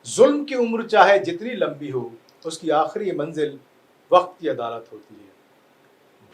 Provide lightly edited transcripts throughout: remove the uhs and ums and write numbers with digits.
जुल्म की उम्र चाहे जितनी लंबी हो, उसकी आखिरी मंजिल वक्त की अदालत होती है।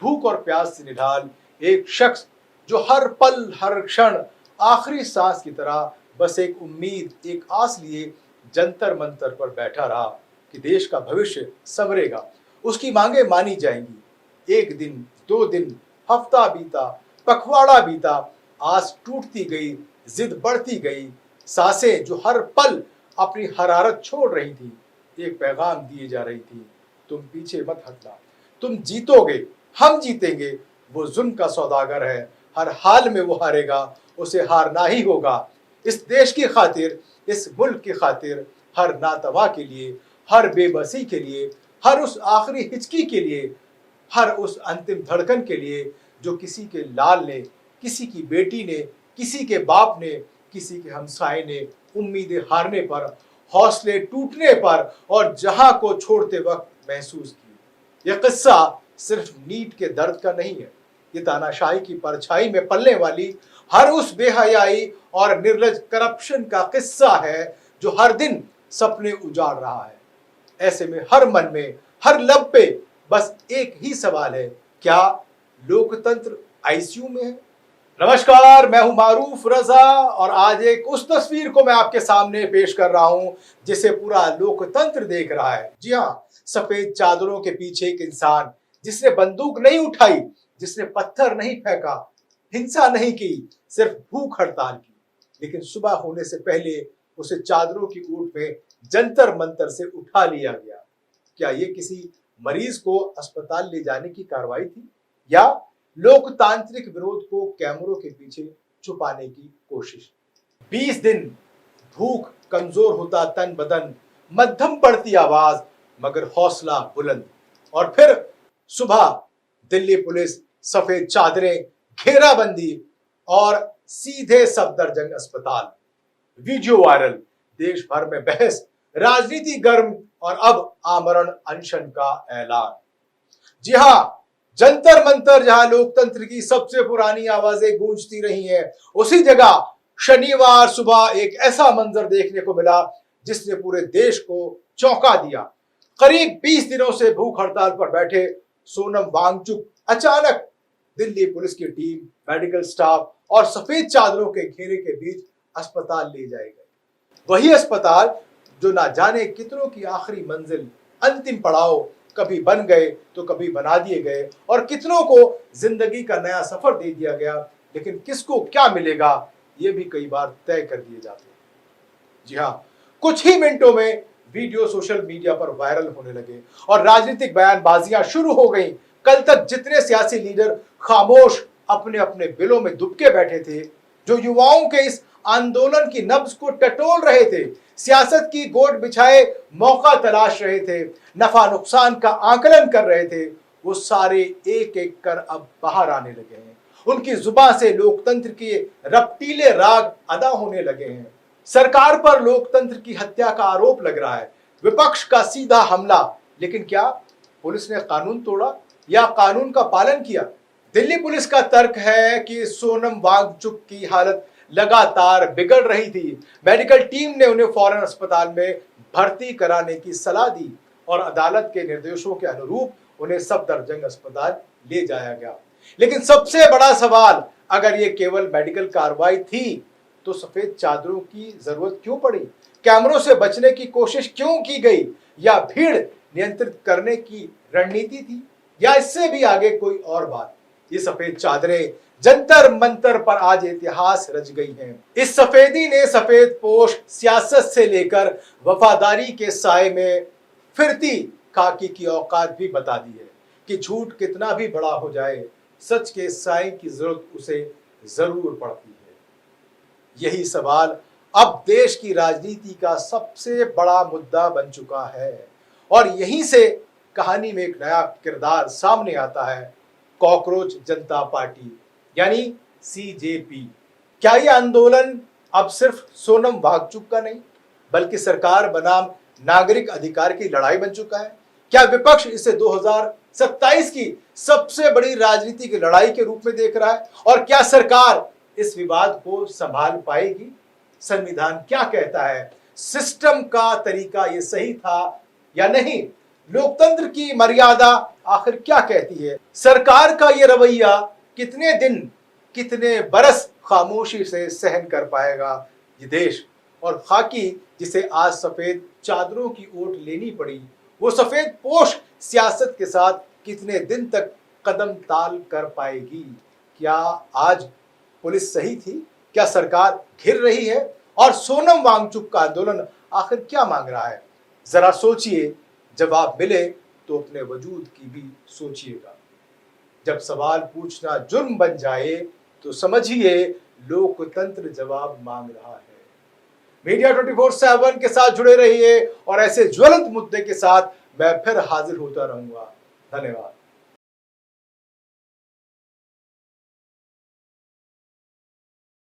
भूख और प्यास से निढाल एक शख्स जो हर पल हर क्षण आखिरी सांस की तरह बस एक उम्मीद, एक आस लिए जंतर मंतर पर बैठा रहा कि देश का भविष्य संवरेगा, उसकी मांगे मानी जाएंगी। एक दिन, 2 दिन, हफ्ता बीता, पखवाड़ा बीता, आस टूटती गई, जिद बढ़ती गई, सांसें जो हर पल अपनी हरारत छोड़ रही थी, एक पैगाम दिए जा रही थी, तुम पीछे मत हटना, तुम जीतोगे, हम जीतेंगे। वो जुल्म का सौदागर है, हर हाल में वो हारेगा, उसे हारना ही होगा। इस देश की खातिर, इस मुल्क की खातिर, हर नातवा के लिए, हर बेबसी के लिए, हर उस आखिरी हिचकी के लिए, हर उस अंतिम धड़कन के लिए जो किसी के लाल ने, किसी की बेटी ने, किसी के बाप ने, किसी के हमसाए ने उम्मीदें हारने पर, हौसले टूटने पर और जहां को छोड़ते वक्त महसूस की। यह किस्सा सिर्फ नीट के दर्द का नहीं है, ये तानाशाही की परछाई में पलने वाली हर उस बेहयाई और निर्लज करप्शन का किस्सा है जो हर दिन सपने उजाड़ रहा है। ऐसे में हर मन में, हर लब पे बस एक ही सवाल है, क्या लोकतंत्र आईसीयू में है? नमस्कार, मैं हूं मारूफ रजा और आज एक उस तस्वीर को मैं आपके सामने पेश कर रहा हूं जिसे पूरा लोकतंत्र देख रहा है। जी हां, सफेद चादरों के पीछे एक इंसान जिसने बंदूक नहीं उठाई, जिसने पत्थर नहीं फेंका, हिंसा नहीं की, सिर्फ भूख हड़ताल की, लेकिन सुबह होने से पहले उसे चादरों की ऊंट में जंतर मंतर से उठा लिया गया। क्या ये किसी मरीज को अस्पताल ले जाने की कार्रवाई थी या लोकतांत्रिक विरोध को कैमरों के पीछे छुपाने की कोशिश? 20 दिन भूख, कमजोर होता तन बदन, मध्यम पड़ती आवाज मगर हौसला बुलंद, और फिर सुबह दिल्ली पुलिस, सफेद चादरें, घेराबंदी और सीधे सफदरजंग अस्पताल। वीडियो वायरल, देश भर में बहस, राजनीति गर्म और अब आमरण अनशन का ऐलान। जी हां, जंतर मंतर जहां लोकतंत्र की सबसे पुरानी आवाजें गूंजती रही हैं, उसी जगह शनिवार सुबह एक ऐसा मंजर देखने को मिला जिसने पूरे देश को चौंका दिया। करीब 20 दिनों से भूख हड़ताल पर बैठे सोनम वांगचुक अचानक दिल्ली पुलिस की टीम, मेडिकल स्टाफ और सफेद चादरों के घेरे के बीच अस्पताल ले जाए गए। वही अस्पताल जो ना जाने कितनों की आखिरी मंजिल, अंतिम पड़ाव कभी बन गए तो कभी बना दिए गए और कितनों को जिंदगी का नया सफर दे दिया गया, लेकिन किसको क्या मिलेगा ये भी कई बार तय कर दिए जाते हैं। जी हाँ, कुछ ही मिनटों में वीडियो सोशल मीडिया पर वायरल होने लगे और राजनीतिक बयानबाजियां शुरू हो गई। कल तक जितने सियासी लीडर खामोश अपने अपने बिलों में दुबके बैठे थे, जो युवाओं के इस आंदोलन की नब्ज को टटोल रहे थे, सियासत की गोद बिछाए मौका तलाश रहे थे, नफा नुकसान का आकलन कर रहे थे, वो सारे एक एक कर अब बाहर आने लगे हैं। उनकी जुबान से लोकतंत्र के रपटीले राग अदा होने लगे हैं। सरकार पर लोकतंत्र की हत्या का आरोप लग रहा है, विपक्ष का सीधा हमला। लेकिन क्या पुलिस ने कानून तोड़ा या कानून का पालन किया? दिल्ली पुलिस का तर्क है कि सोनम वांगचुक की हालत लगातार बिगड़ रही थी। मेडिकल टीम ने उन्हें फौरन अस्पताल में भर्ती कराने की सलाह दी और अदालत के निर्देशों के अनुरूप उन्हें सफदरजंग अस्पताल ले जाया गया। लेकिन सबसे बड़ा सवाल, अगर ये केवल मेडिकल कार्रवाई थी तो सफेद चादरों की जरूरत क्यों पड़ी? कैमरों से बचने की कोशिश क्यों की गई? या भीड़ नियंत्रित करने की रणनीति थी, या इससे भी आगे कोई और बात? ये सफेद चादरें जंतर मंतर पर आज इतिहास रच गई हैं। इस सफेदी ने सफेद पोश सियासत से लेकर वफादारी के साए में फिरती खाकी की औकात भी बता दी है कि झूठ कितना भी बड़ा हो जाए, सच के साए की जरूरत उसे जरूर पड़ती है। यही सवाल अब देश की राजनीति का सबसे बड़ा मुद्दा बन चुका है और यहीं से कहानी में एक नया किरदार सामने आता है, कॉकरोच जनता पार्टी यानी सीजेपी। क्या यह आंदोलन अब सिर्फ सोनम वांगचुक का नहीं बल्कि सरकार बनाम नागरिक अधिकार की लड़ाई बन चुका है? क्या विपक्ष इसे 2027 की सबसे बड़ी राजनीतिक लड़ाई के रूप में देख रहा है? और क्या सरकार इस विवाद को संभाल पाएगी? संविधान क्या कहता है? सिस्टम का तरीका ये सही था या नहीं? लोकतंत्र की मर्यादा आखिर क्या कहती है? सरकार का ये रवैया कितने दिन, कितने बरस खामोशी से सहन कर पाएगा ये देश? और खाकी जिसे आज सफेद चादरों की ओट लेनी पड़ी, वो सफेद पोश सियासत के साथ कितने दिन तक कदम ताल कर पाएगी? क्या आज पुलिस सही थी? क्या सरकार घिर रही है? और सोनम वांगचुक का आंदोलन आखिर क्या मांग रहा है? जरा सोचिए, जवाब मिले तो अपने वजूद की भी सोचिएगा। जब सवाल पूछना जुर्म बन जाए तो समझिए लोकतंत्र जवाब मांग रहा है। मीडिया 24/7 के साथ जुड़े रहिए और ऐसे ज्वलंत मुद्दे के साथ मैं फिर हाजिर होता रहूंगा। धन्यवाद।